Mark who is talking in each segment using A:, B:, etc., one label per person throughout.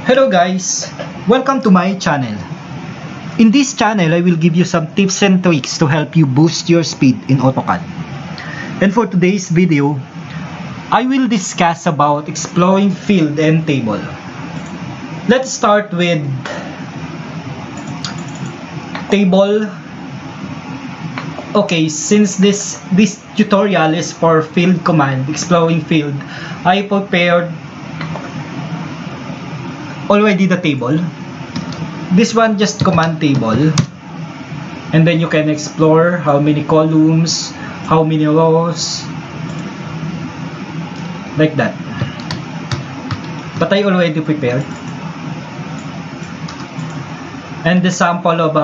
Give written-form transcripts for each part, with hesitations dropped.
A: Hello guys, welcome to my channel. In this channel, I will give you some tips and tricks to help you boost your speed in AutoCAD. And for today's video, I will discuss about exploring field and table. Let's start with table. Okay, since this tutorial is for field command, exploring field, I prepared already the table. This one just command table, and then you can explore how many columns, how many rows, like that. But I already prepared. And the sample of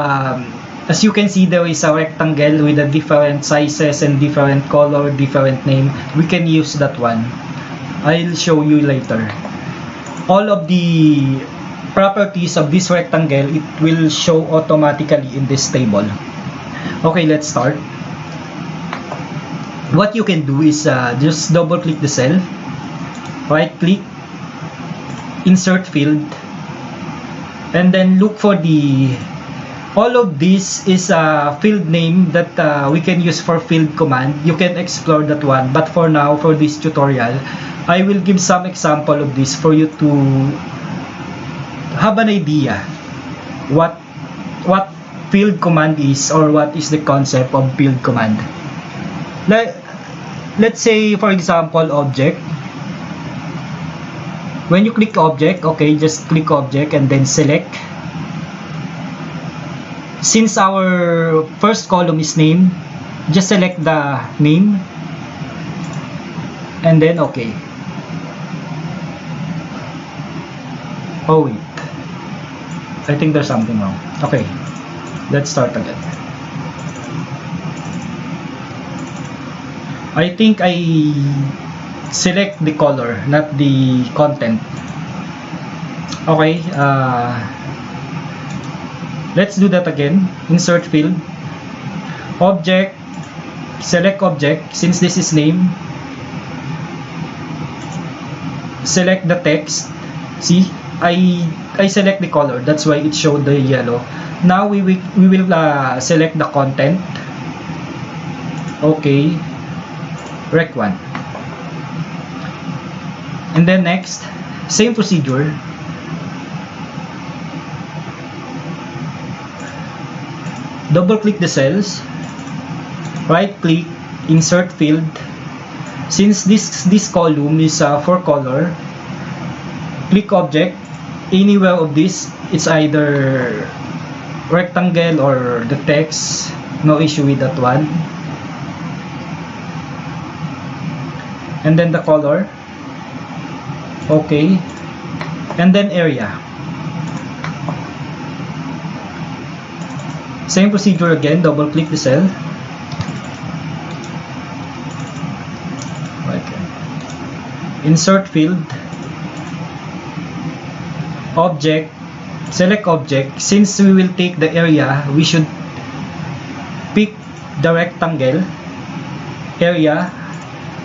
A: as you can see, there is a rectangle with a different sizes and different color, different name. We can use that one. I'll show you later. All of the properties of this rectangle, it will show automatically in this table. Okay, let's start. What you can do is just double click the cell, right click, insert field, and then look for the all of this is a field name that we can use for field command. You can explore that one, but for now, for this tutorial, I will give some example of this for you to have an idea what field command is, or what is the concept of field command. Let's say, for example, object. When you click object, okay, just click object and then select. Since our first column is name, just select the name and then okay. Oh wait, I think there's something wrong. Okay, let's start again. I think I select the color, not the content. Okay, let's do that again. Insert field, object, select object. Since this is name, select the text. See, I select the color. That's why it showed the yellow. Now we will select the content. Okay, rec 1. And then next, same procedure. Double click the cells, right click, insert field. Since this column is for color, click object. Anywhere of this, it's either rectangle or the text, no issue with that one. And then the color, okay, and then area. Same procedure again, double click the cell. Okay. Insert field, object, select object. Since we will take the area, we should pick the rectangle area.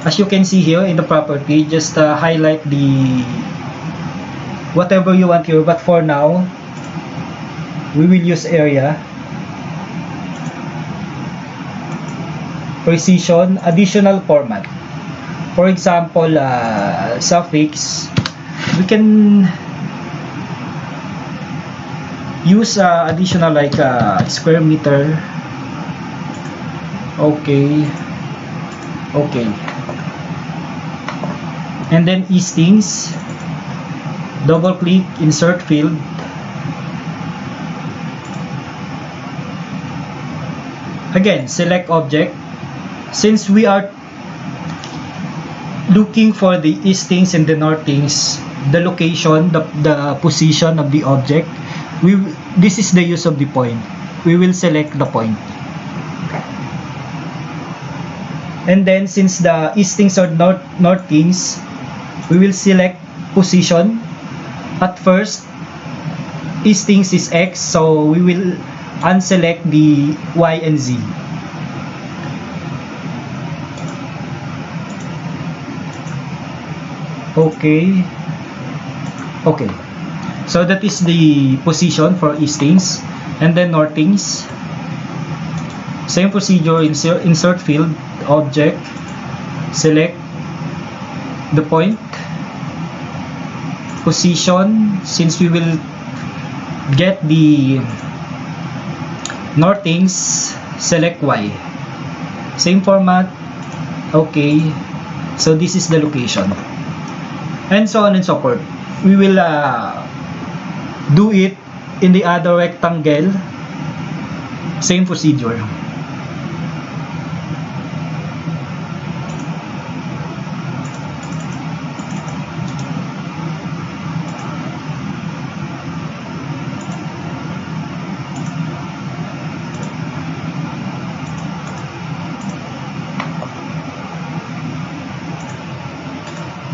A: As you can see here in the property, just highlight the whatever you want here, but for now we will use area. Precision, additional format. For example, suffix, we can use additional like square meter. Okay, okay. And then eastings, double click, insert field, again select object. Since we are looking for the eastings and the northings, the location, the position of the object, this is the use of the point. We will select the point. And then since the eastings or northings, we will select position. At first, eastings is X, so we will unselect the Y and Z. Okay. So that is the position for eastings. And then northings, same procedure. Insert field, object, select the point, position. Since we will get the northings, select Y, same format. Okay, so this is the location, and so on and so forth. We will do it in the other rectangle, same procedure.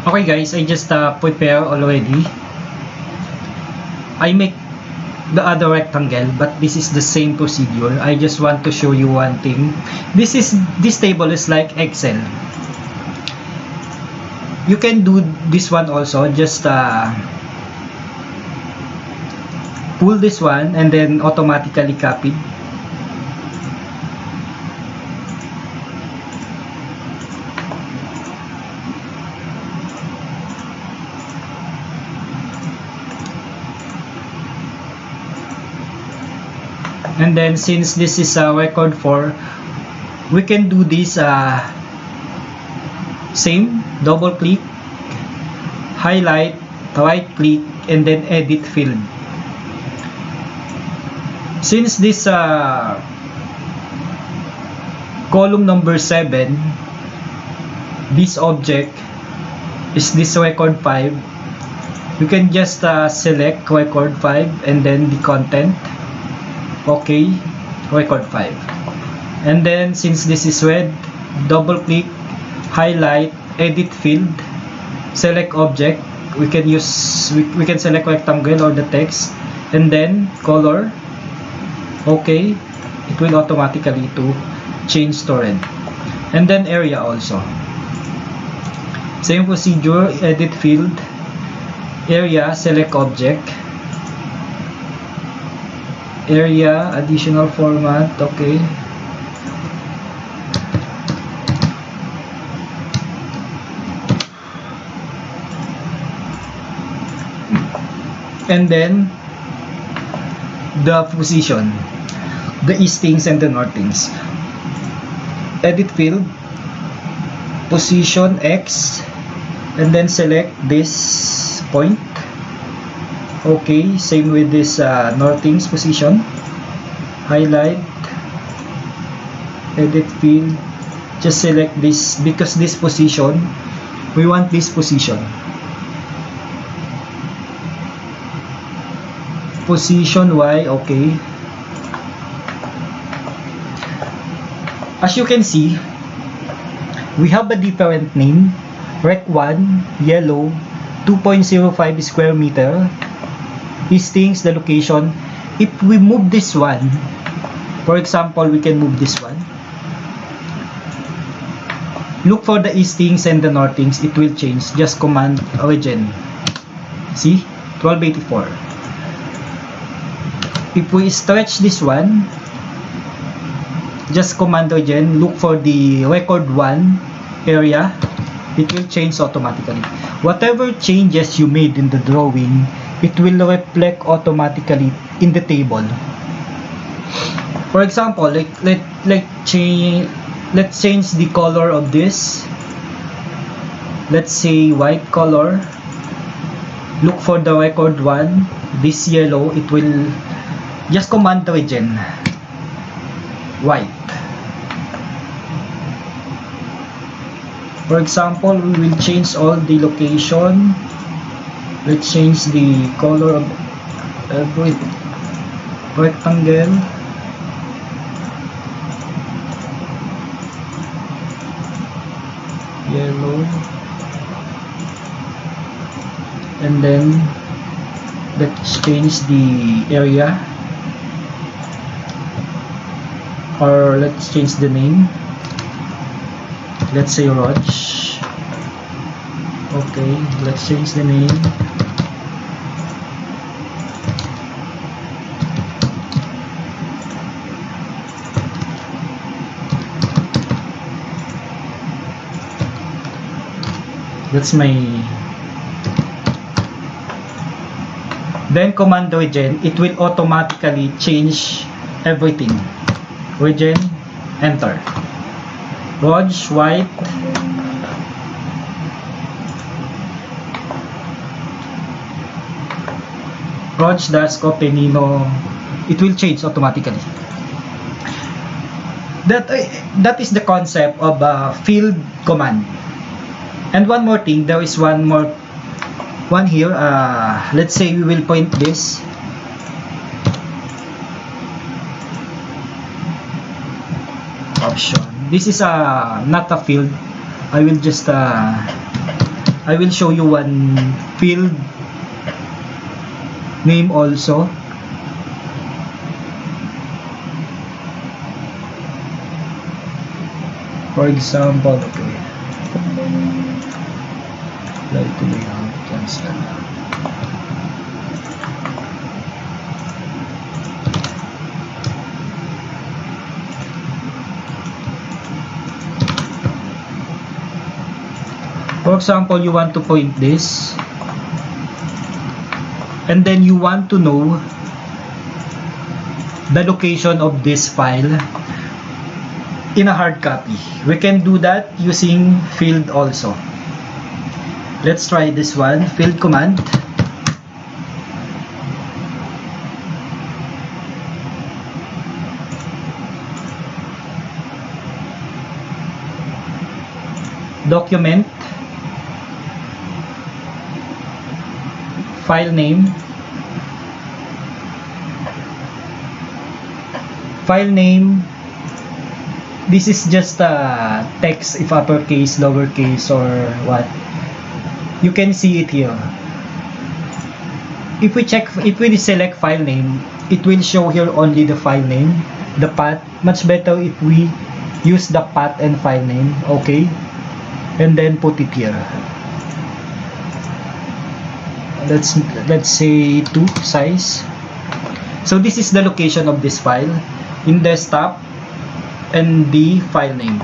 A: Okay guys, I just prepare already. I make the other rectangle, but this is the same procedure. I just want to show you one thing. This table is like Excel. You can do this one also. Just pull this one and then automatically copy. And then since this is a record 4, we can do this same, double click, highlight, right click, and then edit field. Since this column number 7, this object is this record 5, we can just select record 5 and then the content. Okay, record 5. And then since this is red, double click, highlight, edit field, select object. We can select rectangle or the text, and then color. Okay, it will automatically to change to red. And then area also, same procedure. Edit field, area, select object, area, additional format. Okay, and then the position, the eastings and the northings. Edit field, position X, and then select this point. Okay, same with this northings position. Highlight, edit field, just select this because this position, we want this position. Position Y, okay. As you can see, we have a different name. Rec 1, yellow, 2.05 square meter. Eastings, the location. If we move this one, for example, we can move this one. Look for the eastings and the northings. It will change. Just command origin. See? 1284. If we stretch this one, just command origin. Look for the record 1 area. It will change automatically. Whatever changes you made in the drawing, it will reflect automatically in the table. For example, let's change the color of this. Let's say white color. Look for the record 1, this yellow. It will just command the region, white. For example, we will change all the location. Let's change the color of every rectangle. Yellow. And then let's change the area, or let's change the name. Let's say Raj. Okay, let's change the name. That's my... Then command regen, it will automatically change everything. Regen, enter. Rog, white. Rog, Dasco, Penino. It will change automatically. That is the concept of a field command. And one more thing, there is one here. Let's say we will point this. Option. This is not a field. I will just I will show you one field name also. For example, okay. Apply to layout, cancel. For example, you want to point this, and then you want to know the location of this file in a hard copy. We can do that using field also. Let's try this one, field command. Document, file name, this is just text, if uppercase, lowercase, or what. You can see it here. If we select file name, it will show here only the file name, the path. Much better if we use the path and file name, okay? And then put it here. Let's say 2 size. So this is the location of this file in desktop and the file name.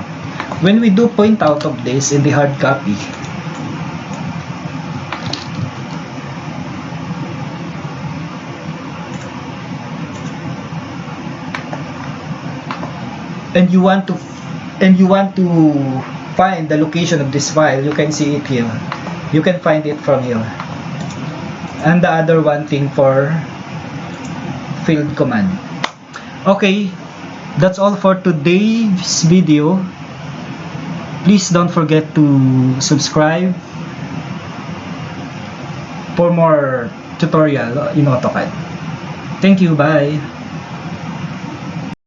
A: When we do point out of this in the hard copy, and you want to find the location of this file, you can see it here. You can find it from here. And the other one thing for field command. Okay, that's all for today's video. Please don't forget to subscribe for more tutorial in AutoCAD. Thank you, bye.